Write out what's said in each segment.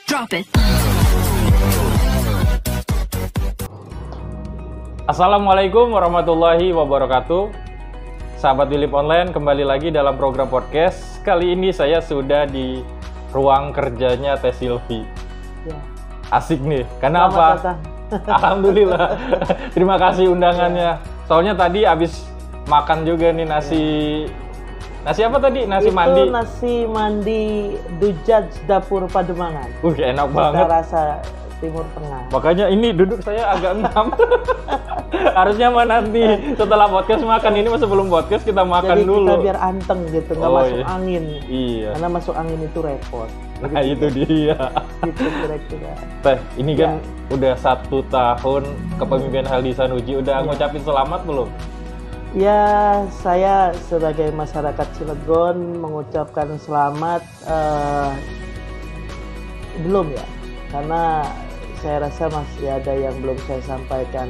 Drop it. Assalamualaikum warahmatullahi wabarakatuh. Sahabat Wilip Online, kembali lagi dalam program podcast. Kali ini saya sudah di ruang kerjanya Teh Silvi. Ya. Asik nih, karena Selamat apa? datang. Alhamdulillah. Terima kasih undangannya. Soalnya tadi habis makan juga nih nasi apa tadi? Nasi Itu mandi. nasi mandi Dujaj Dapur Pademangan. Enak Cita banget. rasa Timur Tengah. Makanya ini duduk saya agak ngam. Harusnya mah nanti setelah podcast makan, ini mah sebelum podcast kita makan Jadi dulu. kita biar anteng gitu, nggak Oh, masuk iya. angin. Iya. Karena masuk angin itu repot. Nah itu dia. Gitu kira-kira. Teh, ini kan Ya. udah 1 tahun kepemimpinan Heldy Sanuji. Udah Ya. ngucapin selamat belum? Ya, saya sebagai masyarakat Cilegon mengucapkan selamat belum ya, karena saya rasa masih ada yang belum saya sampaikan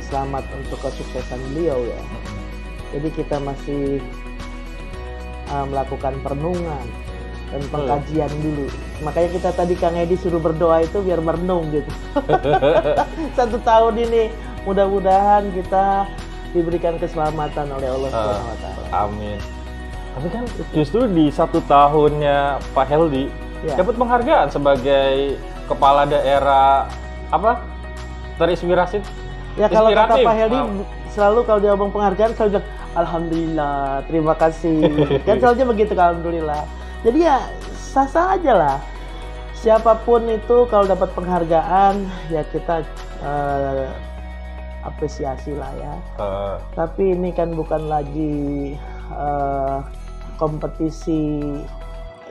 selamat untuk kesuksesan beliau ya. Jadi kita masih melakukan perenungan dan pengkajian dulu. Makanya kita tadi Kang Edi suruh berdoa itu biar merenung gitu. 1 tahun ini mudah-mudahan kita diberikan keselamatan oleh Allah Subhanahu wa taala. Amin. Tapi kan justru di 1 tahunnya Pak Heldy Ya. dapat penghargaan sebagai kepala daerah apa? Terinspirasi. Ya kalau kata Inspiratif. Pak Heldy Wow. selalu kalau dia ngomong penghargaan selalu bilang alhamdulillah, terima kasih. Kan selalunya begitu, alhamdulillah. Jadi ya sah-sah aja lah. Siapapun itu kalau dapat penghargaan ya kita apresiasi lah ya. Tapi ini kan bukan lagi kompetisi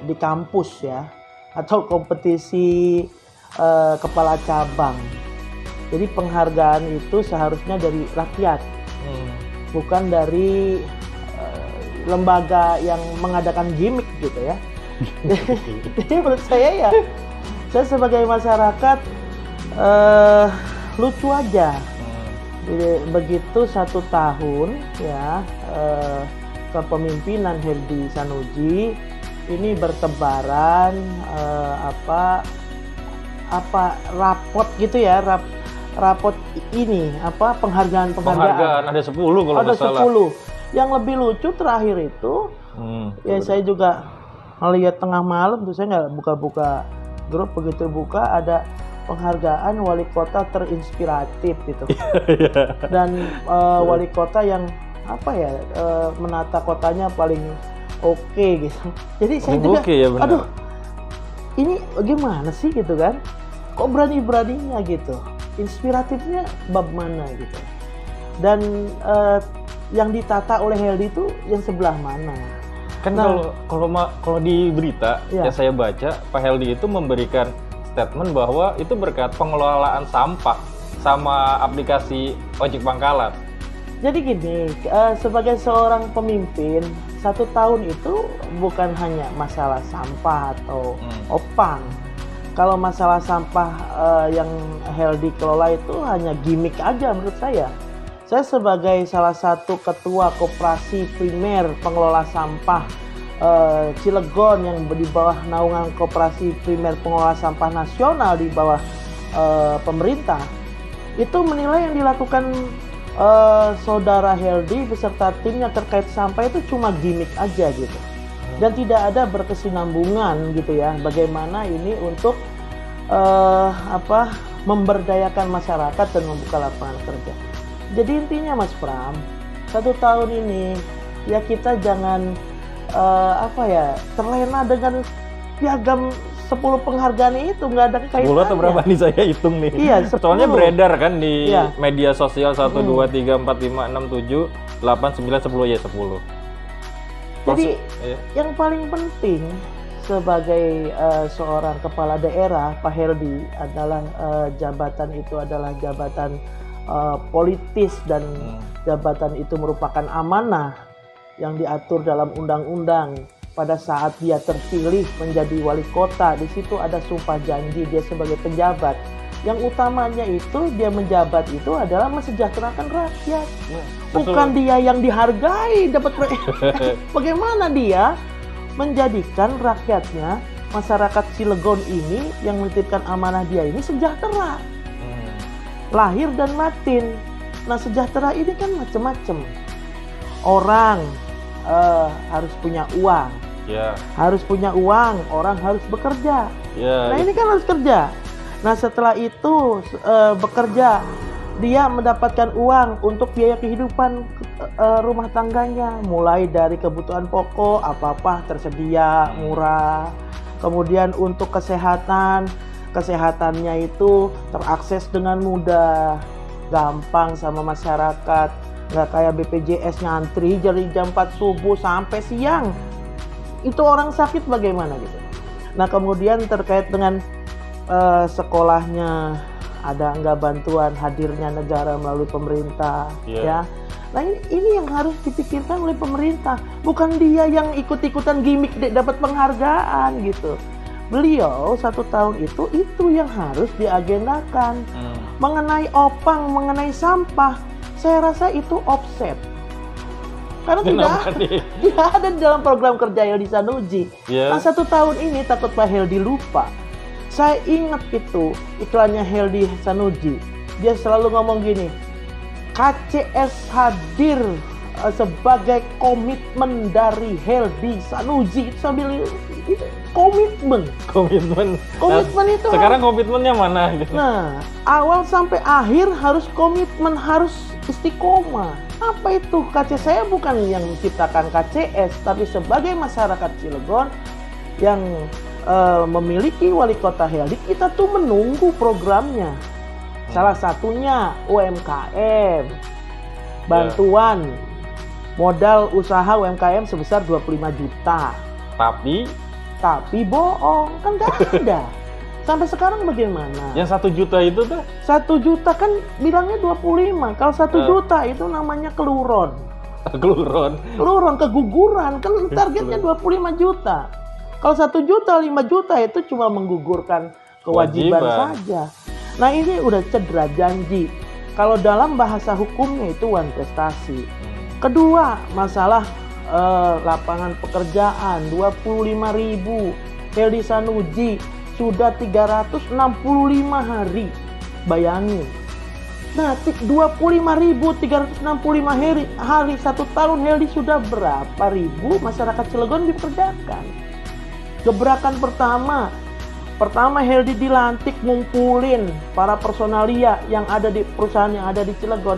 di kampus ya, atau kompetisi kepala cabang. Jadi penghargaan itu seharusnya dari rakyat, bukan dari lembaga yang mengadakan gimmick gitu ya. Jadi menurut saya ya, saya sebagai masyarakat lucu aja. Jadi, begitu 1 tahun ya kepemimpinan Heldy Sanuji ini bertebaran rapot gitu ya, rapot ini penghargaan Penghargaan ada 10 kalau ada nggak salah. 10. Yang lebih lucu terakhir itu ya saya juga melihat tengah malam tuh, saya nggak buka-buka grup, begitu buka ada penghargaan wali kota terinspiratif gitu. Dan wali kota yang menata kotanya paling oke gitu. Jadi saya juga ya, benar. aduh, ini gimana sih gitu kan, kok berani-beraninya gitu, inspiratifnya bab mana gitu. Dan yang ditata oleh Heldy itu yang sebelah mana? Kan Nah, kalau di berita Ya. yang saya baca, Pak Heldy itu memberikan statement bahwa itu berkat pengelolaan sampah sama aplikasi ojek pangkalan. jadi gini, sebagai seorang pemimpin 1 tahun itu bukan hanya masalah sampah atau opang. Kalau masalah sampah yang Heldy kelola itu hanya gimmick aja menurut saya. Saya sebagai salah satu ketua koperasi primer pengelola sampah Cilegon yang di bawah naungan koperasi primer pengelola sampah nasional di bawah pemerintah, itu menilai yang dilakukan saudara Heldy beserta timnya terkait sampah itu cuma gimmick aja gitu, dan tidak ada berkesinambungan gitu ya, bagaimana ini untuk memberdayakan masyarakat dan membuka lapangan kerja. Jadi intinya Mas Pram, 1 tahun ini ya kita jangan terlena dengan piagam 10 penghargaan itu, nggak ada kaitannya. 10 atau berapa nih saya hitung nih. Iya, 10. Soalnya beredar kan di Iya. media sosial 1, 2, 3, 4, 5, 6, 7, 8, 9, 10 ya 10. Jadi Iya. yang paling penting sebagai seorang kepala daerah, Pak Heldy adalah jabatan itu adalah jabatan politis, dan jabatan itu merupakan amanah yang diatur dalam undang-undang. Pada saat dia terpilih menjadi wali kota, di situ ada sumpah janji dia sebagai penjabat. Yang utamanya itu dia menjabat itu adalah mensejahterakan rakyat. Bukan dia yang dihargai dapat bagaimana dia menjadikan rakyatnya masyarakat Cilegon ini yang menitipkan amanah dia ini sejahtera, lahir dan batin. Nah, sejahtera ini kan macam-macam. Orang harus punya uang, harus punya uang, orang harus bekerja. Nah, ini kan harus kerja. Nah, setelah itu bekerja, dia mendapatkan uang untuk biaya kehidupan rumah tangganya, mulai dari kebutuhan pokok, apa-apa tersedia, murah. Kemudian untuk kesehatan, kesehatannya itu terakses dengan mudah, gampang sama masyarakat. Nggak kayak BPJS ngantri dari jam 4 subuh sampai siang. Itu orang sakit bagaimana gitu. Nah, kemudian terkait dengan sekolahnya, ada nggak bantuan hadirnya negara melalui pemerintah, ya. Nah, ini yang harus dipikirkan oleh pemerintah, bukan dia yang ikut-ikutan gimmick dapat penghargaan gitu. Beliau 1 tahun itu yang harus diagendakan. Mengenai opang, mengenai sampah, saya rasa itu offset. Karena tidak ada di dalam program kerja Heldy Sanusi. Nah, 1 tahun ini takut Pak Heldy lupa. Saya ingat itu iklannya Heldy Sanusi. Dia selalu ngomong gini, KCS hadir sebagai komitmen dari Heldy Sanusi. Sambil komitmen itu sekarang komitmennya mana gitu. Nah, awal sampai akhir harus komitmen, harus istiqomah. Apa itu KCS? Saya bukan yang menciptakan KCS, tapi sebagai masyarakat Cilegon yang memiliki wali kota Heldy, kita tuh menunggu programnya. Salah satunya UMKM, bantuan modal usaha UMKM sebesar 25 juta. Tapi bohong, kan nggak ada. Sampai sekarang bagaimana? Yang 1 juta itu tuh? 1 juta kan bilangnya 25. Kalau 1 juta itu namanya keluron. Keluron, keguguran. Kan targetnya 25 juta. Kalau 1 juta, 5 juta itu cuma menggugurkan kewajiban saja. Nah, ini udah cedera janji. Kalau dalam bahasa hukumnya itu wan prestasi. Kedua, masalah lapangan pekerjaan 25.000. Heldy Sanusi sudah 365 hari. Bayangin. Nah, 25.365 hari 1 tahun Heldy sudah berapa ribu masyarakat Cilegon dipekerjakan. Gebrakan pertama Heldy dilantik ngumpulin para personalia yang ada di perusahaan yang ada di Cilegon.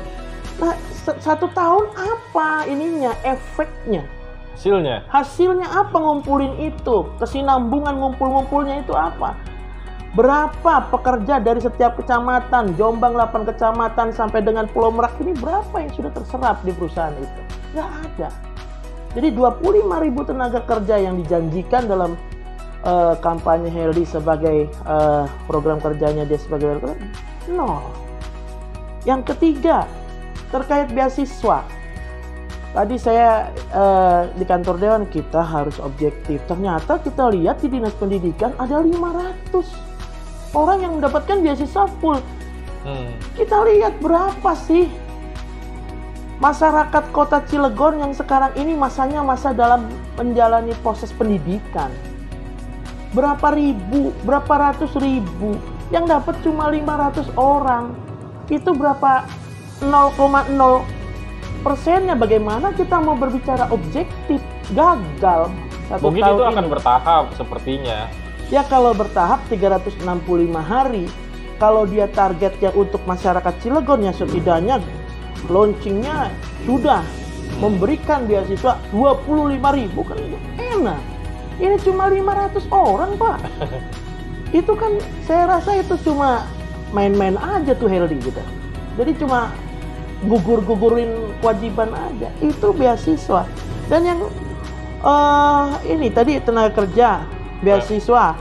Nah, 1 tahun apa ininya, efeknya? Hasilnya apa ngumpulin itu? Kesinambungan ngumpul-ngumpulnya itu apa? Berapa pekerja dari setiap kecamatan, Jombang 8 kecamatan sampai dengan Pulau Merak ini berapa yang sudah terserap di perusahaan itu? Nggak ada. Jadi 25.000 tenaga kerja yang dijanjikan dalam kampanye Heldy sebagai program kerjanya dia sebagai wali kota, nol. Yang ketiga, terkait beasiswa. Tadi saya di kantor dewan, kita harus objektif. Ternyata kita lihat di Dinas Pendidikan ada 500 orang yang mendapatkan beasiswa full. Kita lihat berapa sih masyarakat kota Cilegon yang sekarang ini masanya masa dalam menjalani proses pendidikan. Berapa ribu, berapa ratus ribu, yang dapat cuma 500 orang. Itu berapa 0,0%-nya. Bagaimana kita mau berbicara objektif? Gagal. Mungkin itu akan bertahap sepertinya. Ya, kalau bertahap 365 hari. Kalau dia targetnya untuk masyarakat Cilegon, ya setidaknya launchingnya sudah memberikan beasiswa 25.000, kan enak. Ini cuma 500 orang, Pak. Itu kan saya rasa itu cuma main-main aja tuh Heldy gitu. Jadi cuma gugur-gugurin kewajiban aja. Itu beasiswa. Dan yang ini tadi tenaga kerja, beasiswa,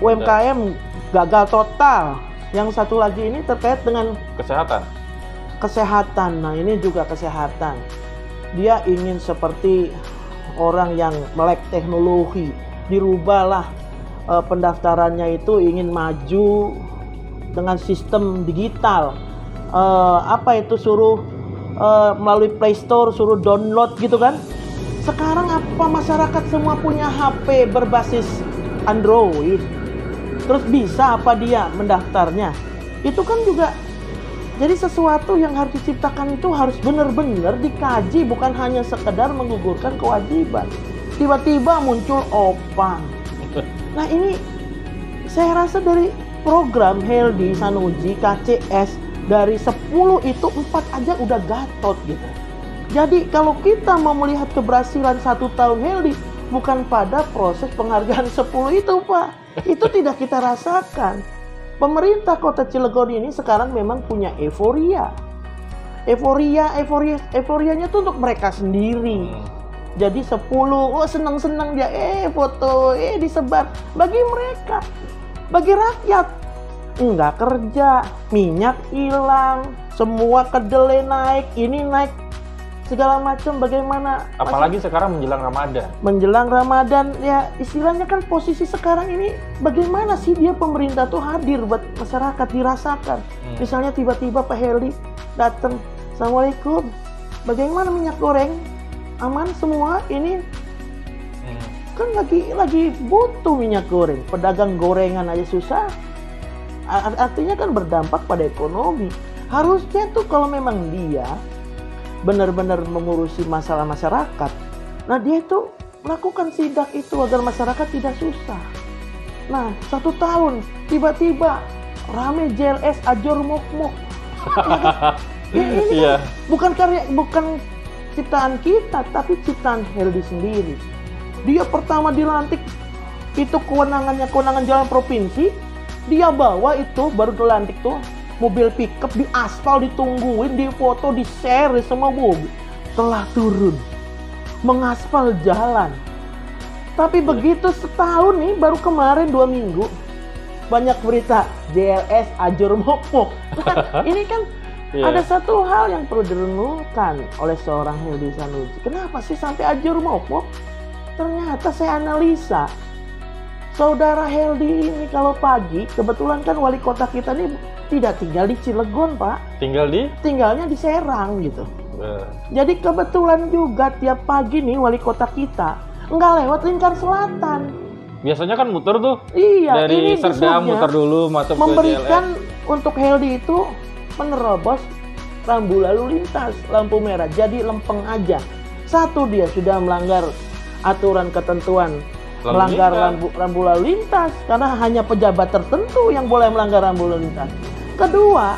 UMKM gagal total. Yang satu lagi ini terkait dengan kesehatan. Nah, ini juga kesehatan. Dia ingin seperti orang yang melek teknologi, dirubahlah pendaftarannya itu ingin maju dengan sistem digital. Apa itu suruh melalui Play Store suruh download gitu kan. Sekarang apa masyarakat semua punya HP berbasis Android. Terus bisa apa dia mendaftarnya? Itu kan juga jadi sesuatu yang harus diciptakan itu harus benar-benar dikaji, bukan hanya sekedar menggugurkan kewajiban. Tiba-tiba muncul Opang. Nah ini saya rasa dari program Heldi Sanusi KCS dari 10 itu 4 aja udah gatot gitu. Jadi kalau kita mau melihat keberhasilan 1 tahun Heldi, bukan pada proses penghargaan 10 itu Pak. Itu tidak kita rasakan. Pemerintah Kota Cilegon ini sekarang memang punya euforia. Euforianya tuh untuk mereka sendiri. Jadi 10, senang-senang dia, foto, disebar. Bagi mereka, bagi rakyat, enggak kerja, minyak hilang, semua kedelai naik, ini naik, segala macam. Bagaimana? Apalagi sekarang menjelang Ramadan. Menjelang Ramadan, ya istilahnya kan posisi sekarang ini bagaimana sih dia pemerintah tuh hadir buat masyarakat dirasakan. Misalnya tiba-tiba Pak Heldi datang, Assalamualaikum, bagaimana minyak goreng? Aman semua ini? Kan lagi butuh minyak goreng, pedagang gorengan aja susah. Artinya kan berdampak pada ekonomi. Harusnya tuh kalau memang dia benar-benar mengurusi masalah masyarakat, nah dia itu melakukan sidak itu agar masyarakat tidak susah. Nah 1 tahun tiba-tiba rame JLS Ajor Mokmok. Ini kan bukan ciptaan kita, tapi ciptaan Heldi sendiri. Dia pertama dilantik itu kewenangan jalan provinsi, dia bawa itu baru dilantik tuh mobil pickup di aspal, ditungguin, difoto, di-share semua mobil. Telah turun mengaspal jalan. Tapi begitu setahun nih, baru kemarin 2 minggu banyak berita JLS Ajur Mokmok. Nah, ini kan ada satu hal yang perlu direnungkan oleh seorang Heldi Sanusi. Kenapa sih sampai Ajur Mokmok? Ternyata saya analisa, Saudara Heldi ini kalau pagi, kebetulan kan wali kota kita nih tidak tinggal di Cilegon Pak. Tinggalnya di Serang gitu. Jadi kebetulan juga tiap pagi nih wali kota kita nggak lewat Lingkar Selatan. Biasanya kan muter tuh. Iya, dari Serdam muter dulu masuk memberikan ke JLS. Untuk Heldi itu menerobos rambu lalu lintas, lampu merah. Jadi lempeng aja. Satu, dia sudah melanggar aturan ketentuan melanggar rambu lalu lintas, karena hanya pejabat tertentu yang boleh melanggar rambu lalu lintas. Kedua,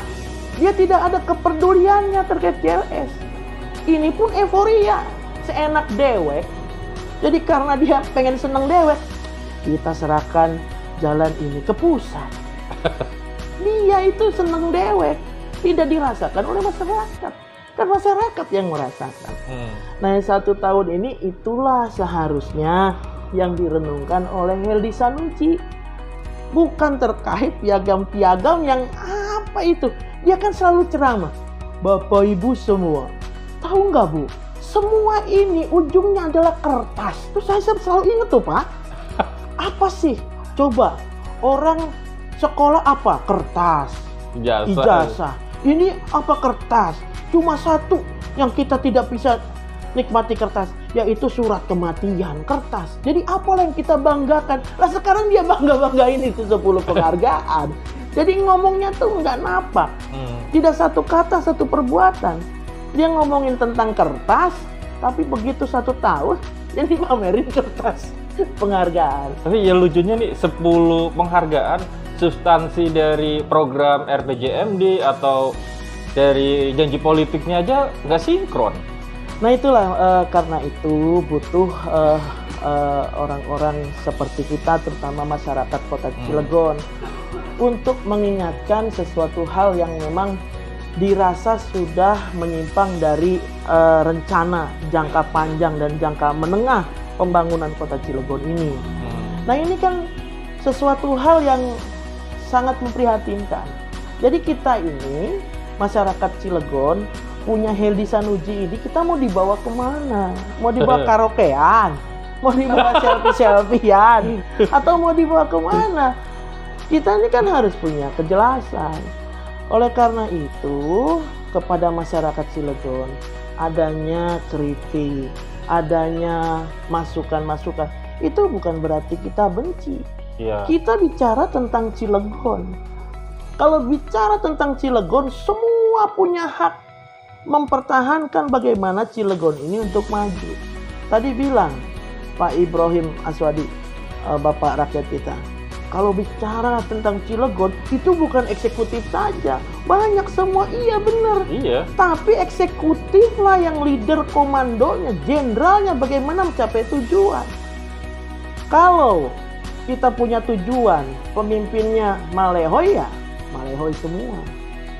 dia tidak ada kepeduliannya terkait JLS. Ini pun euforia, seenak dewek. Jadi karena dia pengen seneng dewek, kita serahkan jalan ini ke pusat. Dia itu seneng dewek, tidak dirasakan oleh masyarakat. Kan masyarakat yang merasakan. Nah 1 tahun ini itulah seharusnya yang direnungkan oleh Heldi Sanusi. Bukan terkait piagam-piagam yang apa itu. Dia kan selalu ceramah. Bapak Ibu semua, tahu nggak Bu? Semua ini ujungnya adalah kertas. Terus saya selalu ingat tuh Pak. Apa sih? Coba orang sekolah apa? Kertas. Ijazah. Ini apa kertas? Cuma satu yang kita tidak bisa nikmati kertas, yaitu surat kematian, kertas. Jadi apa yang kita banggakan? Lah sekarang dia bangga-banggain itu 10 penghargaan. Jadi ngomongnya tuh nggak napak. Tidak satu kata, satu perbuatan. Dia ngomongin tentang kertas, tapi begitu 1 tahun, dia dipamerin kertas penghargaan. Tapi ya lucunya nih, 10 penghargaan, substansi dari program RPJMD atau dari janji politiknya aja nggak sinkron. Nah itulah karena itu butuh orang-orang seperti kita, terutama masyarakat Kota Cilegon, untuk mengingatkan sesuatu hal yang memang dirasa sudah menyimpang dari rencana jangka panjang dan jangka menengah pembangunan Kota Cilegon ini. Nah ini kan sesuatu hal yang sangat memprihatinkan. Jadi kita ini, masyarakat Cilegon, punya Heldi Sanusi ini, kita mau dibawa kemana? Mau dibawa karaokean? Mau dibawa selfie-selfiean? Atau mau dibawa kemana? Kita ini kan harus punya kejelasan. Oleh karena itu, kepada masyarakat Cilegon, adanya kritik, adanya masukan-masukan, itu bukan berarti kita benci. Iya. Kita bicara tentang Cilegon. Kalau bicara tentang Cilegon, semua punya hak mempertahankan bagaimana Cilegon ini untuk maju. Tadi bilang Pak Ibrahim Aswadi, Bapak rakyat kita, kalau bicara tentang Cilegon itu bukan eksekutif saja, banyak semua, iya benar. Iya. Tapi eksekutiflah yang leader komandonya, jenderalnya bagaimana mencapai tujuan. Kalau kita punya tujuan, pemimpinnya malehoy ya, malehoy semua.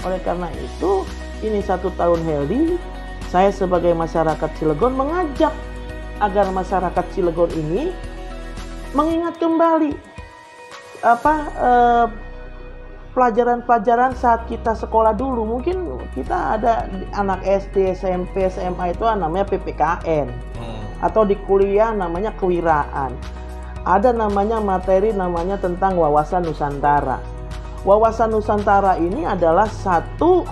Oleh karena itu, ini 1 tahun Heldi, saya sebagai masyarakat Cilegon mengajak agar masyarakat Cilegon ini mengingat kembali pelajaran-pelajaran saat kita sekolah dulu. Mungkin kita ada anak SD, SMP, SMA itu namanya PPKN, atau di kuliah namanya kewiraan. Ada namanya materi namanya tentang wawasan Nusantara. Wawasan Nusantara ini adalah satu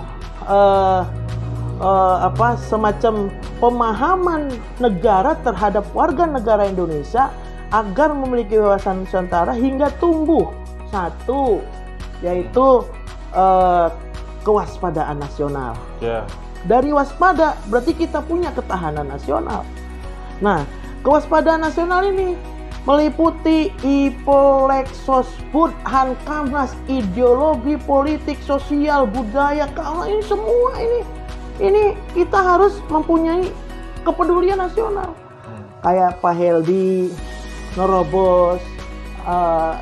semacam pemahaman negara terhadap warga negara Indonesia agar memiliki wawasan Nusantara hingga tumbuh. Satu, yaitu kewaspadaan nasional. Yeah. Dari waspada berarti kita punya ketahanan nasional. Nah, kewaspadaan nasional ini meliputi IPO, Leksosbud, Hankamnas, ideologi, politik, sosial, budaya, keamanan, ini semua ini kita harus mempunyai kepedulian nasional. Kayak Pak Heldi nerobos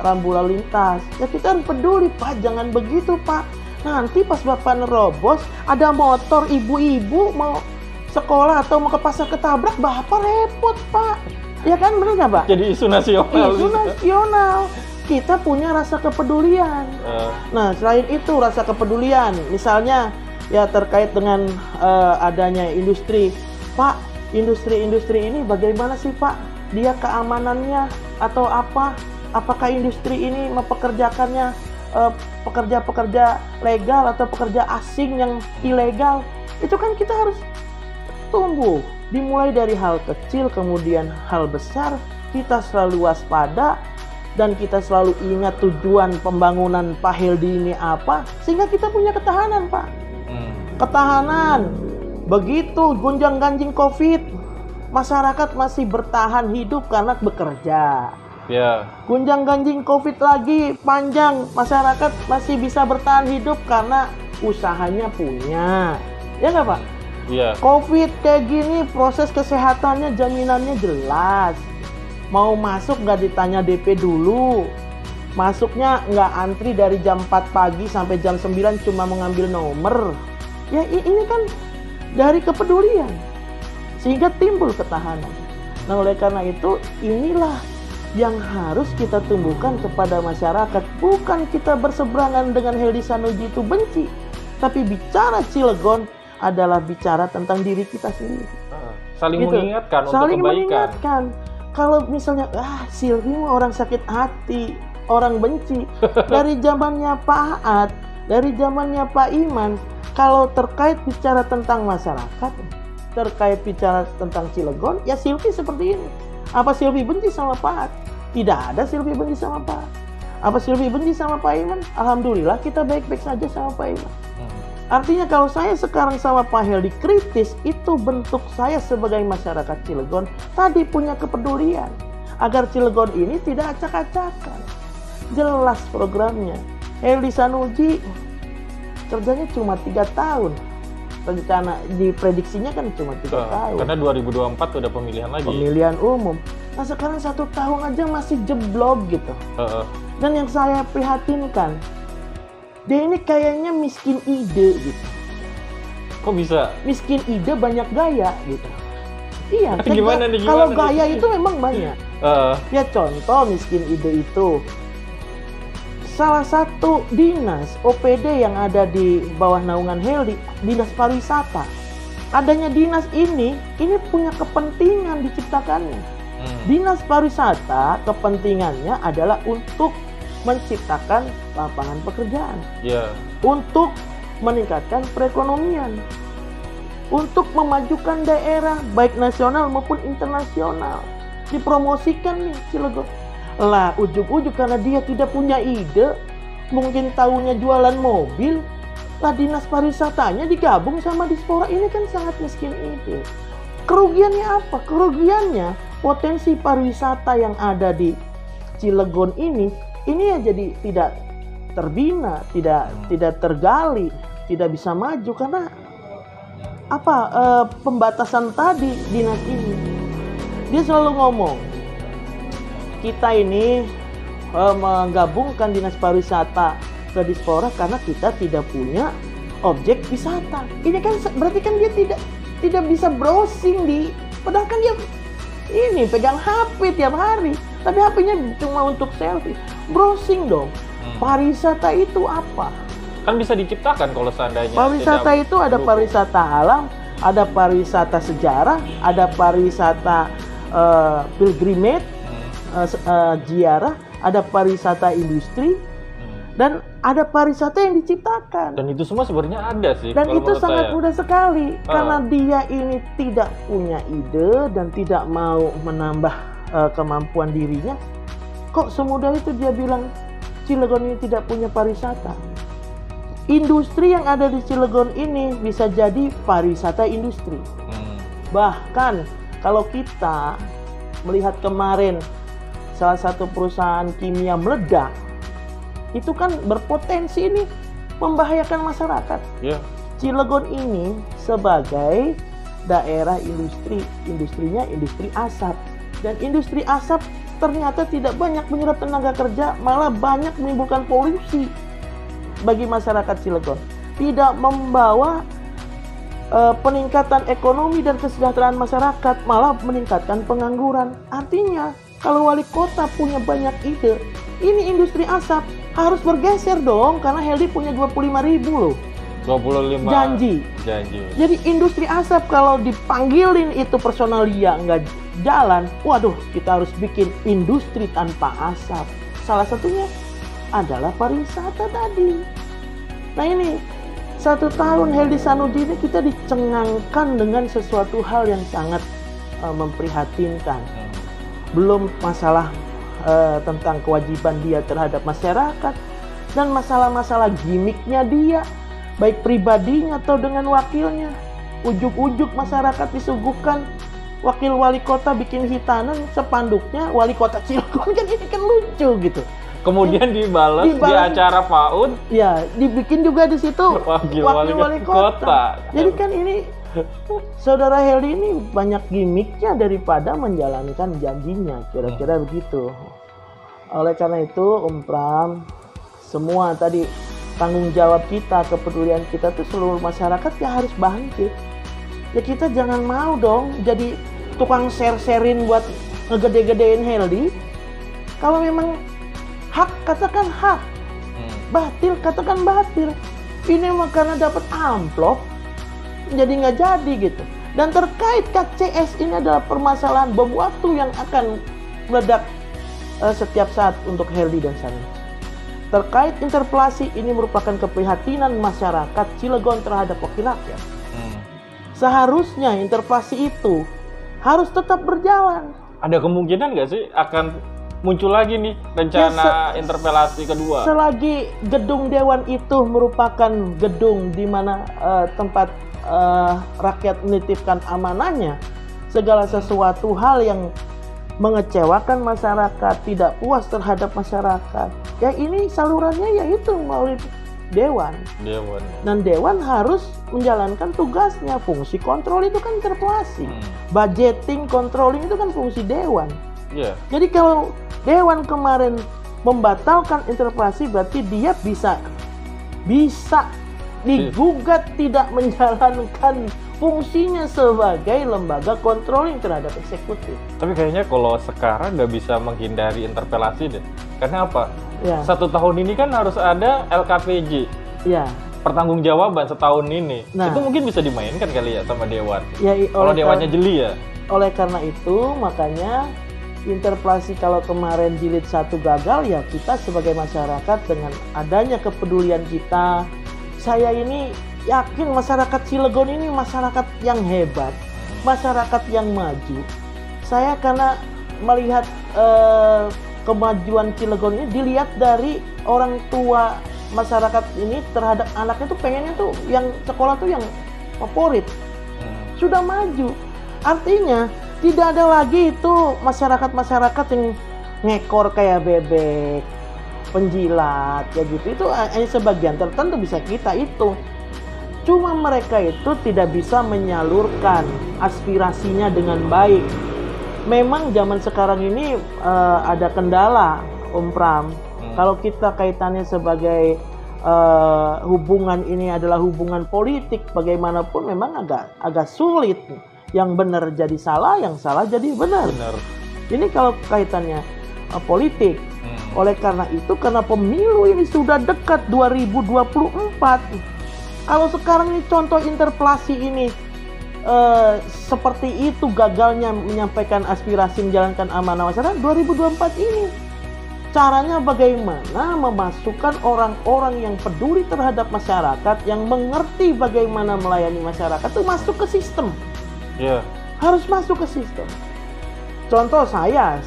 rambu lalu lintas, ya kita harus peduli, Pak, jangan begitu, Pak. Nanti pas Bapak nerobos ada motor ibu-ibu mau sekolah atau mau ke pasar ketabrak, Bapak repot, Pak. Ya kan, benar nggak, Pak? Jadi isu nasional. Isu nasional. Kita punya rasa kepedulian. Nah, selain itu rasa kepedulian, misalnya ya terkait dengan adanya industri, Pak, industri-industri ini bagaimana sih, Pak? Dia keamanannya atau apa? Apakah industri ini mempekerjakannya pekerja-pekerja legal atau pekerja asing yang ilegal? Itu kan kita harus tumbuh. Dimulai dari hal kecil, kemudian hal besar, kita selalu waspada dan kita selalu ingat tujuan pembangunan Pak Heldi ini apa, sehingga kita punya ketahanan, Pak. Ketahanan. Begitu gonjang-ganjing COVID, masyarakat masih bertahan hidup karena bekerja. Yeah. Gonjang-ganjing COVID lagi panjang, masyarakat masih bisa bertahan hidup karena usahanya punya. Ya nggak, Pak? Iya. COVID kayak gini, proses kesehatannya jaminannya jelas. Mau masuk nggak ditanya DP dulu. Masuknya nggak antri dari jam 4 pagi sampai jam 9 cuma mengambil nomor. Ya ini kan dari kepedulian. Sehingga timbul ketahanan. Nah, oleh karena itu inilah yang harus kita tumbuhkan kepada masyarakat. Bukan kita berseberangan dengan Heldi Sanusi itu benci. Tapi bicara Cilegon adalah bicara tentang diri kita sendiri. Saling gitu. Mengingatkan saling untuk kebaikan. Mengingatkan. Kalau misalnya, Silvi orang sakit hati, orang benci. Dari zamannya Pak Aat, dari zamannya Pak Iman, kalau terkait bicara tentang masyarakat, terkait bicara tentang Cilegon, ya Silvi seperti ini. Apa Silvi benci sama Pak Aat? Tidak ada Silvi benci sama Pak Aat. Apa Silvi benci sama Pak Iman? Alhamdulillah kita baik-baik saja sama Pak Iman. Artinya kalau saya sekarang sama Pak Heldi kritis, itu bentuk saya sebagai masyarakat Cilegon tadi punya kepedulian agar Cilegon ini tidak acak-acakan. Jelas programnya. Heldi Sanusi kerjanya cuma 3 tahun. Rencana diprediksinya kan cuma 3 tahun. Karena 2024 udah pemilihan lagi. Pemilihan umum. Nah sekarang 1 tahun aja masih jeblok gitu. Dan yang saya prihatinkan, dia ini kayaknya miskin ide gitu. Kok bisa? Miskin ide banyak gaya gitu. Iya. Gimana nih? Kalau gaya itu memang banyak. Ya contoh miskin ide itu. Salah satu dinas OPD yang ada di bawah naungan Heldi, dinas pariwisata. Adanya dinas ini punya kepentingan diciptakannya. Dinas pariwisata kepentingannya adalah untuk menciptakan lapangan pekerjaan, untuk meningkatkan perekonomian, untuk memajukan daerah baik nasional maupun internasional. Dipromosikan nih Cilegon. Lah, ujuk-ujuk karena dia tidak punya ide, mungkin tahunya jualan mobil, lah dinas pariwisatanya digabung sama Dispora. Ini kan sangat miskin ide. Kerugiannya apa? Kerugiannya potensi pariwisata yang ada di Cilegon ini ya jadi tidak terbina, tidak tergali, tidak bisa maju karena apa? Pembatasan tadi dinas ini. Dia selalu ngomong, kita ini menggabungkan dinas pariwisata ke Dispora karena kita tidak punya objek wisata. Ini kan berarti kan dia tidak bisa browsing padahal kan dia ini pegang HP tiap hari, tapi HP-nya cuma untuk selfie. Browsing dong. Pariwisata itu apa? Kan bisa diciptakan kalau seandainya. Pariwisata itu ada pariwisata alam, ada pariwisata sejarah, ada pariwisata pilgrimage, ziarah, ada pariwisata industri, dan ada pariwisata yang diciptakan. Dan itu semua sebenarnya ada sih. Dan itu sangat mudah sekali karena dia ini tidak punya ide dan tidak mau menambah kemampuan dirinya. Kok semudah itu dia bilang Cilegon ini tidak punya pariwisata? Industri yang ada di Cilegon ini bisa jadi pariwisata industri. Bahkan kalau kita melihat kemarin salah satu perusahaan kimia meledak, itu kan berpotensi ini membahayakan masyarakat. Cilegon ini sebagai daerah industrinya industri asap, dan industri asap ternyata tidak banyak menyerap tenaga kerja, malah banyak menimbulkan polusi bagi masyarakat Cilegon. Tidak membawa peningkatan ekonomi dan kesejahteraan masyarakat, malah meningkatkan pengangguran. Artinya kalau wali kota punya banyak ide, ini industri asap harus bergeser dong, karena Heldi punya 25.000 loh. 25 janji. Jadi industri asap kalau dipanggilin itu personal dia nggak jalan, waduh, kita harus bikin industri tanpa asap. Salah satunya adalah pariwisata tadi. Nah ini 1 tahun Heldi Sanusi ini kita dicengangkan dengan sesuatu hal yang sangat memprihatinkan. Belum masalah tentang kewajiban dia terhadap masyarakat dan masalah-masalah gimmicknya dia, baik pribadinya atau dengan wakilnya. Ujuk-ujuk masyarakat disuguhkan wakil wali kota bikin hitanan, sepanduknya wali kota Cilegon, kan ini kan lucu gitu. Kemudian dibalas di acara PAUD, ya dibikin juga di situ wakil wali kota. Jadi kan ini Saudara Heldi ini banyak gimmicknya daripada menjalankan janjinya, kira-kira begitu. Oleh karena itu, Pram, semua tadi tanggung jawab kita, kepedulian kita tuh seluruh masyarakat ya harus bangkit. Ya kita jangan mau dong jadi tukang share-sharein buat ngegede-gedein Heldi. Kalau memang hak, katakan hak. Batil, katakan batil. Ini mah karena dapat amplop jadi nggak jadi gitu. Dan terkait KCS ini adalah permasalahan bom waktu yang akan meledak setiap saat untuk Heldi dan Sani. Terkait interpelasi ini merupakan keprihatinan masyarakat Cilegon terhadap wakil rakyat. Seharusnya interpelasi itu harus tetap berjalan. Ada kemungkinan nggak sih akan muncul lagi nih rencana interpelasi kedua? Selagi gedung Dewan itu merupakan gedung di mana tempat rakyat menitipkan amanahnya, segala sesuatu hal yang mengecewakan masyarakat, tidak puas terhadap masyarakat, ya ini salurannya yaitu melalui Dewan. Dan Dewan harus menjalankan tugasnya. Fungsi kontrol itu kan interpelasi, budgeting, controlling itu kan fungsi Dewan. Jadi kalau Dewan kemarin membatalkan interpelasi, berarti dia bisa digugat tidak menjalankan fungsinya sebagai lembaga controlling terhadap eksekutif. Tapi kayaknya kalau sekarang nggak bisa menghindari interpelasi deh. Karena apa? 1 tahun ini kan harus ada LKPJ. Pertanggungjawaban setahun ini. Itu mungkin bisa dimainkan kali ya sama Dewan. Kalau Dewannya jeli ya. Oleh karena itu makanya interpelasi kalau kemarin jilid 1 gagal, ya kita sebagai masyarakat dengan adanya kepedulian kita, saya ini yakin masyarakat Cilegon ini masyarakat yang hebat, masyarakat yang maju. Saya karena melihat kemajuan Cilegon ini dilihat dari orang tua masyarakat ini terhadap anaknya tuh pengennya tuh yang sekolah tuh yang favorit. Sudah maju. Artinya tidak ada lagi itu masyarakat yang ngekor kayak bebek, penjilat, ya gitu. Itu hanya sebagian tertentu bisa kita hitung. Cuma mereka itu tidak bisa menyalurkan aspirasinya dengan baik. Memang zaman sekarang ini ada kendala, Om Pram. Kalau kita kaitannya sebagai hubungan ini adalah hubungan politik, bagaimanapun memang agak sulit. Yang benar jadi salah, yang salah jadi benar. Ini kalau kaitannya politik. Oleh karena itu, karena pemilu ini sudah dekat 2024. Kalau sekarang ini contoh interpelasi ini seperti itu gagalnya menyampaikan aspirasi menjalankan amanah masyarakat 2024 ini. Caranya bagaimana memasukkan orang-orang yang peduli terhadap masyarakat, yang mengerti bagaimana melayani masyarakat itu masuk ke sistem. Harus masuk ke sistem. Contoh saya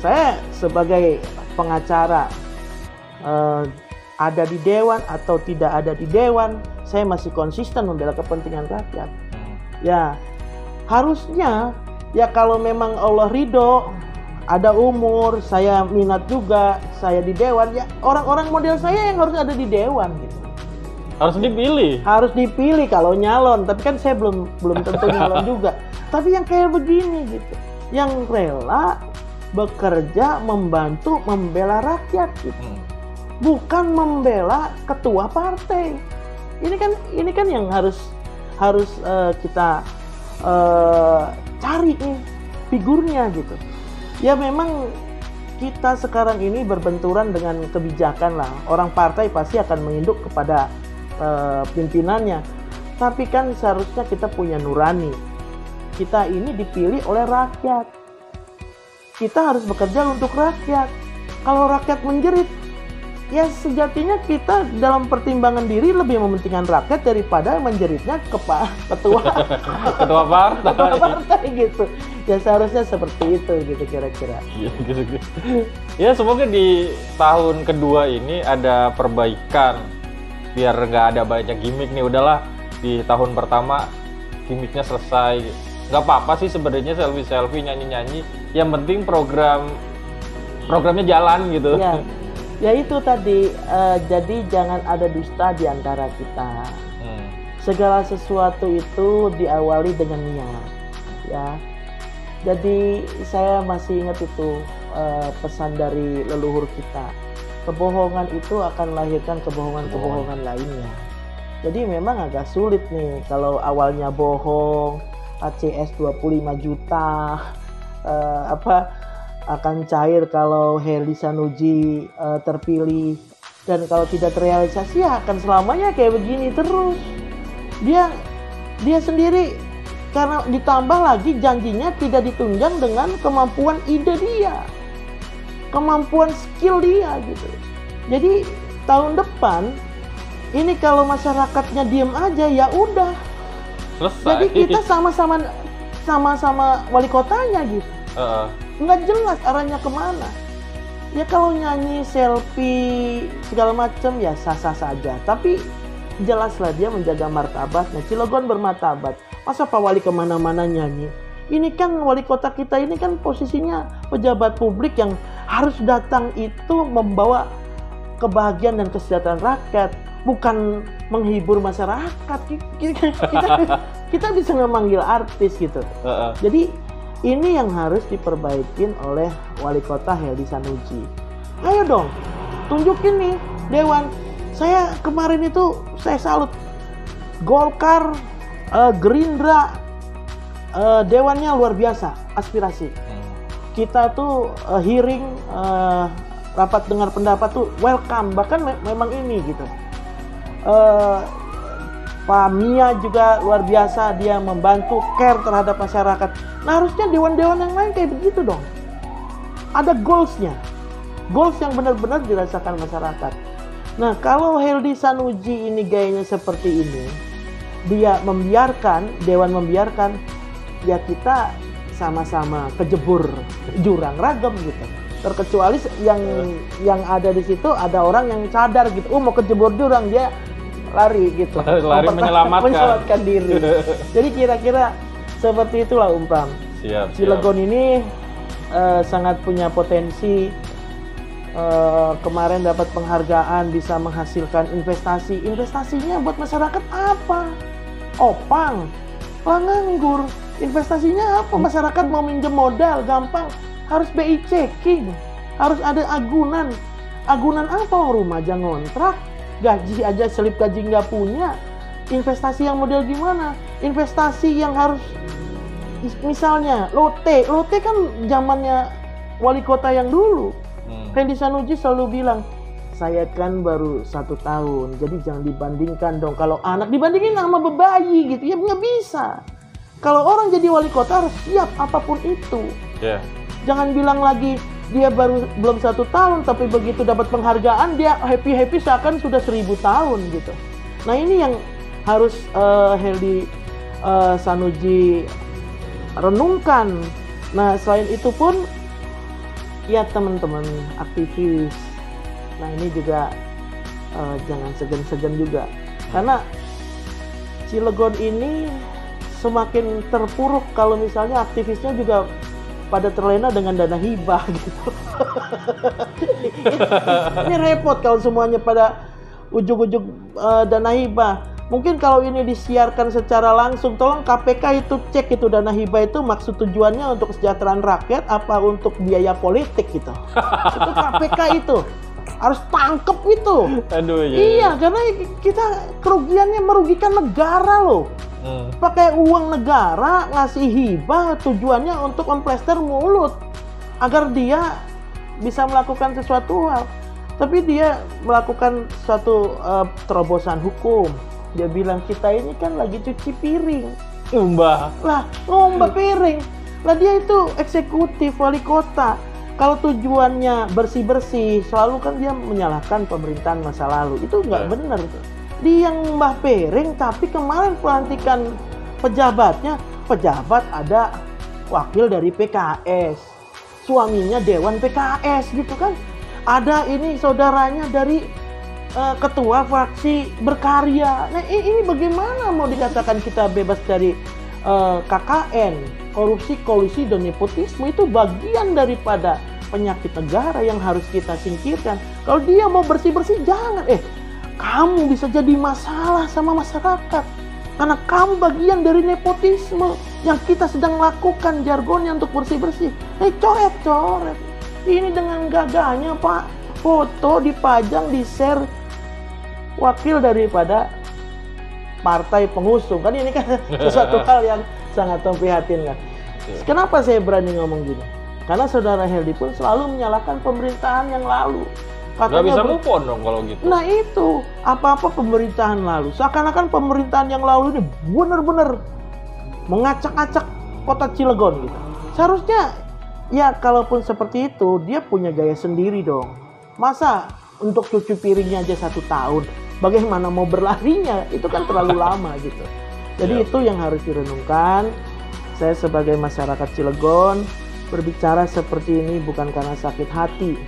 sebagai pengacara ada di dewan atau tidak ada di dewan, saya masih konsisten membela kepentingan rakyat. Ya, harusnya ya kalau memang Allah ridho, ada umur, saya minat juga, saya di dewan, ya orang-orang model saya yang harus ada di dewan gitu. Harus dipilih. Harus dipilih kalau nyalon, tapi kan saya belum tentu nyalon juga. Tapi yang kayak begini gitu, yang rela bekerja membantu membela rakyat gitu. Bukan membela ketua partai. Ini kan yang harus kita cari nih figurnya gitu. Ya memang kita sekarang ini berbenturan dengan kebijakan lah. Orang partai pasti akan menginduk kepada pimpinannya. Tapi kan seharusnya kita punya nurani. Kita ini dipilih oleh rakyat. Kita harus bekerja untuk rakyat. Kalau rakyat menjerit, ya sejatinya kita dalam pertimbangan diri lebih mementingkan rakyat daripada menjeritnya ketua partai gitu. Ya seharusnya seperti itu gitu kira-kira. Ya semoga di tahun kedua ini ada perbaikan biar nggak ada banyak gimmick nih. Udahlah di tahun pertama gimmicknya selesai. Nggak apa-apa sih sebenarnya selfie nyanyi-nyanyi. Yang penting programnya jalan gitu. Ya itu tadi, jadi jangan ada dusta di antara kita. Segala sesuatu itu diawali dengan niat, ya. Jadi saya masih ingat itu pesan dari leluhur kita. Kebohongan itu akan melahirkan kebohongan lainnya. Jadi memang agak sulit nih kalau awalnya bohong, ACS 25 juta, akan cair kalau Herdy Sanusi terpilih, dan kalau tidak terrealisasi ya akan selamanya kayak begini terus. Dia sendiri karena ditambah lagi janjinya tidak ditunjang dengan kemampuan ide dia, kemampuan skill dia gitu. Jadi tahun depan ini kalau masyarakatnya diem aja ya udah selesai. Jadi kita sama-sama wali kotanya gitu. Nggak jelas arahnya kemana. Ya kalau nyanyi, selfie, segala macam ya sah-sah saja. Tapi jelaslah dia menjaga martabatnya. Cilegon bermartabat. Masa Pak Wali kemana-mana nyanyi? Ini kan wali kota kita ini kan posisinya pejabat publik yang harus datang itu membawa kebahagiaan dan kesejahteraan rakyat. Bukan menghibur masyarakat. Kita bisa memanggil artis gitu. Jadi ini yang harus diperbaikin oleh wali kota Herdy Sanusi. Ayo dong, tunjukin nih dewan. Saya kemarin itu saya salut. Golkar, Gerindra, dewannya luar biasa, aspirasi. Kita tuh hearing, rapat dengar pendapat tuh welcome. Bahkan memang ini gitu. Pak Mia juga luar biasa, dia membantu care terhadap masyarakat. Nah harusnya dewan-dewan yang lain kayak begitu dong. Ada goals-nya. Goals yang benar-benar dirasakan masyarakat. Nah kalau Herdy Sanusi ini gayanya seperti ini, dia membiarkan, dewan membiarkan, ya kita sama-sama kejebur jurang ragam gitu. Terkecuali yang ada di situ ada orang yang cadar gitu, mau kejebur jurang, dia lari gitu. Lari menyelamatkan diri. Jadi kira-kira seperti itulah Pram. Cilegon ini sangat punya potensi. Kemarin dapat penghargaan bisa menghasilkan investasi. Investasinya buat masyarakat apa? Opang, nganggur. Investasinya apa? Masyarakat mau minjem modal gampang, harus BI checking, harus ada agunan. Agunan apa? Rumah aja ngontrak, gaji aja selip gaji nggak punya. Investasi yang model gimana? Investasi yang harus, misalnya lote kan zamannya wali kota yang dulu. Hendy Sanuji selalu bilang, saya kan baru 1 tahun, jadi jangan dibandingkan dong. Kalau anak dibandingin sama bebayi gitu, ya nggak bisa. Kalau orang jadi wali kota harus siap apapun itu. Jangan bilang lagi dia belum 1 tahun, tapi begitu dapat penghargaan dia happy seakan sudah 1000 tahun gitu. Nah ini yang harus Hendy Sanuji renungkan. Nah selain itu pun ya teman-teman aktivis, nah ini juga jangan segan-segan juga, karena Cilegon ini semakin terpuruk kalau misalnya aktivisnya juga pada terlena dengan dana hibah gitu. Ini repot kalau semuanya pada ujung-ujung dana hibah. Mungkin kalau ini disiarkan secara langsung, tolong KPK itu cek itu dana hibah itu maksud tujuannya untuk kesejahteraan rakyat apa untuk biaya politik gitu. Itu KPK itu harus tangkep itu. Aduh, iya, karena kita kerugiannya merugikan negara loh. Pakai uang negara ngasih hibah tujuannya untuk memplester mulut agar dia bisa melakukan sesuatu hal. Tapi dia melakukan suatu terobosan hukum. Dia bilang kita ini kan lagi cuci piring. Ngomba piring. Lah dia itu eksekutif wali kota. Kalau tujuannya bersih-bersih, selalu kan dia menyalahkan pemerintahan masa lalu. Itu nggak benar. Dia yang ngembah piring, tapi kemarin pelantikan pejabat ada wakil dari PKS. Suaminya Dewan PKS gitu kan. Ada ini saudaranya dari ketua fraksi berkarya. Nah ini bagaimana mau dikatakan kita bebas dari KKN, korupsi, kolusi, dan nepotisme? Itu bagian daripada penyakit negara yang harus kita singkirkan. Kalau dia mau bersih-bersih, jangan. Kamu bisa jadi masalah sama masyarakat karena kamu bagian dari nepotisme yang kita sedang lakukan jargonnya untuk bersih-bersih. Coret-coret. Ini dengan gagahnya Pak, foto dipajang, di-share wakil daripada partai pengusung. Kan ini kan sesuatu hal yang sangat memprihatinkan. Kenapa saya berani ngomong gini? Karena saudara Hendy pun selalu menyalahkan pemerintahan yang lalu. Gak bisa move on dong kalau gitu. Nah itu, apa-apa pemerintahan lalu. Seakan-akan pemerintahan yang lalu ini benar-benar mengacak-acak kota Cilegon gitu. Seharusnya, ya kalaupun seperti itu, dia punya gaya sendiri dong. Masa untuk cuci piringnya aja 1 tahun? Bagaimana mau berlarinya? Itu kan terlalu lama gitu. Jadi itu yang harus direnungkan. Saya sebagai masyarakat Cilegon berbicara seperti ini bukan karena sakit hati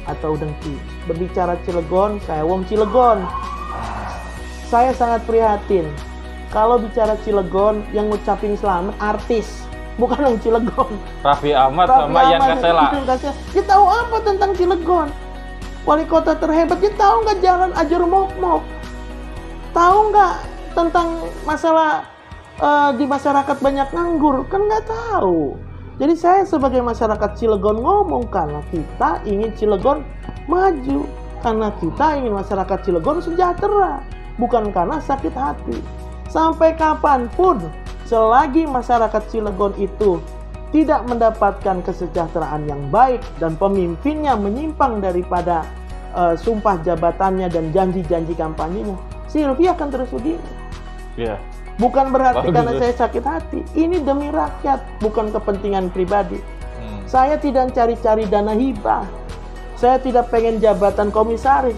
atau dengki. Berbicara Cilegon, saya wong Cilegon. Saya sangat prihatin. Kalau bicara Cilegon, yang ngucapin selamat artis, bukan wong Cilegon. Raffi Ahmad sama Ian Kasela. Dia tahu apa tentang Cilegon? Wali kota terhebat, dia tahu nggak jalan Ajur Mok-Mok? Tahu nggak tentang masalah di masyarakat banyak nganggur? Kan nggak tahu. Jadi saya sebagai masyarakat Cilegon ngomong karena kita ingin Cilegon maju. Karena kita ingin masyarakat Cilegon sejahtera. Bukan karena sakit hati. Sampai kapanpun, selagi masyarakat Cilegon itu tidak mendapatkan kesejahteraan yang baik dan pemimpinnya menyimpang daripada sumpah jabatannya dan janji-janji kampanyenya, Silvi akan terus begini. Bukan berarti karena saya sakit hati. Ini demi rakyat, bukan kepentingan pribadi. Saya tidak cari-cari dana hibah. Saya tidak pengen jabatan komisaris.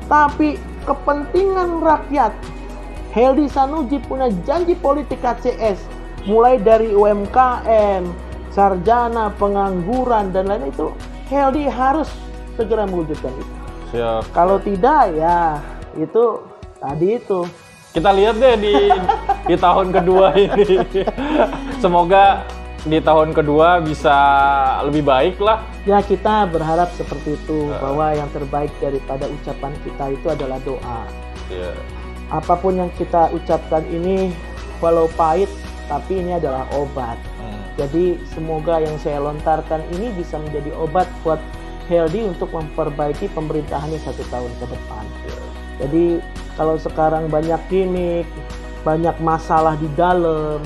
Tapi kepentingan rakyat. Hendy Sanuji punya janji politik KCS. Mulai dari UMKM, sarjana, pengangguran, dan lain itu. Heldi harus segera mewujudkan itu. Siap. Kalau tidak ya itu tadi itu. Kita lihat deh di tahun kedua ini. Semoga di tahun kedua bisa lebih baik lah. Ya kita berharap seperti itu, bahwa yang terbaik daripada ucapan kita itu adalah doa. Yeah. Apapun yang kita ucapkan ini walau pahit, tapi ini adalah obat. Jadi semoga yang saya lontarkan ini bisa menjadi obat buat Heldi untuk memperbaiki pemerintahannya 1 tahun ke depan. Yeah. Jadi kalau sekarang banyak gimmick, banyak masalah di dalam,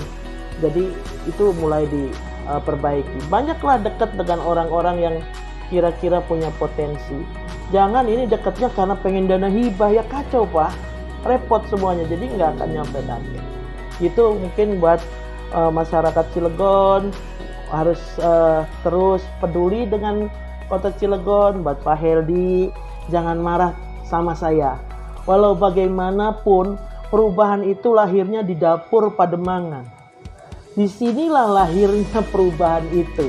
jadi itu mulai diperbaiki. Banyaklah dekat dengan orang-orang yang kira-kira punya potensi. Jangan ini dekatnya karena pengen dana hibah, ya kacau Pak, repot semuanya, jadi nggak akan nyampe target. Itu mungkin buat masyarakat Cilegon harus terus peduli dengan kota Cilegon. Buat Pak Heldi, jangan marah sama saya. Walau bagaimanapun, perubahan itu lahirnya di dapur Pademangan. Disinilah lahirnya perubahan itu.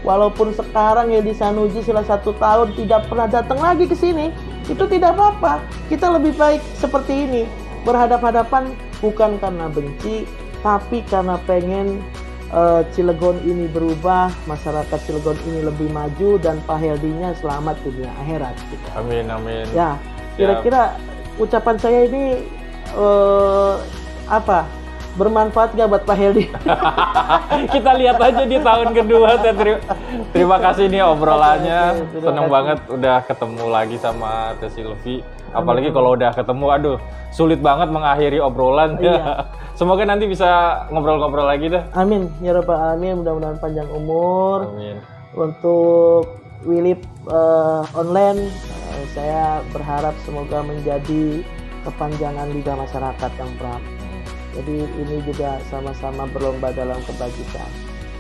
Walaupun sekarang Heldi Sanusi setelah 1 tahun tidak pernah datang lagi ke sini, itu tidak apa-apa. Kita lebih baik seperti ini, berhadap-hadapan bukan karena benci, tapi karena pengen Cilegon ini berubah, masyarakat Cilegon ini lebih maju, dan Pak Heldinya selamat dunia akhirat. Gitu. Amin, amin. Ya, kira-kira ucapan saya ini bermanfaat nggak buat Pak Heldi? Kita lihat aja di tahun kedua. Terima kasih nih obrolannya. Seneng banget udah ketemu lagi sama Teh Sylvie. Apalagi kalau udah ketemu, aduh, sulit banget mengakhiri obrolan. Iya. Semoga nanti bisa ngobrol-ngobrol lagi dah. Amin, ya rabbal alamin. Mudah-mudahan panjang umur. Amin. Untuk Willip online, saya berharap semoga menjadi kepanjangan lidah masyarakat yang berat. Jadi ini juga sama-sama berlomba dalam kebajikan.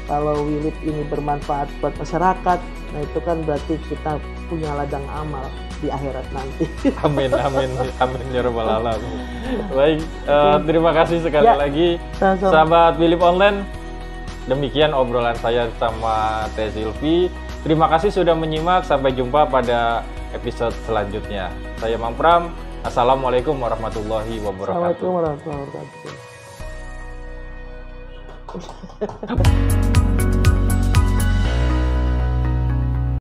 Kalau Willip ini bermanfaat buat masyarakat, nah itu kan berarti kita punya ladang amal di akhirat nanti. Amin, amin, amin ya rabbal alamin. Baik, terima kasih sekali lagi, sahabat Willip Online. Demikian obrolan saya sama Teh Sylvie. Terima kasih sudah menyimak. Sampai jumpa pada episode selanjutnya. Saya Mang Pram. Assalamualaikum warahmatullahi wabarakatuh. Assalamualaikum warahmatullahi wabarakatuh.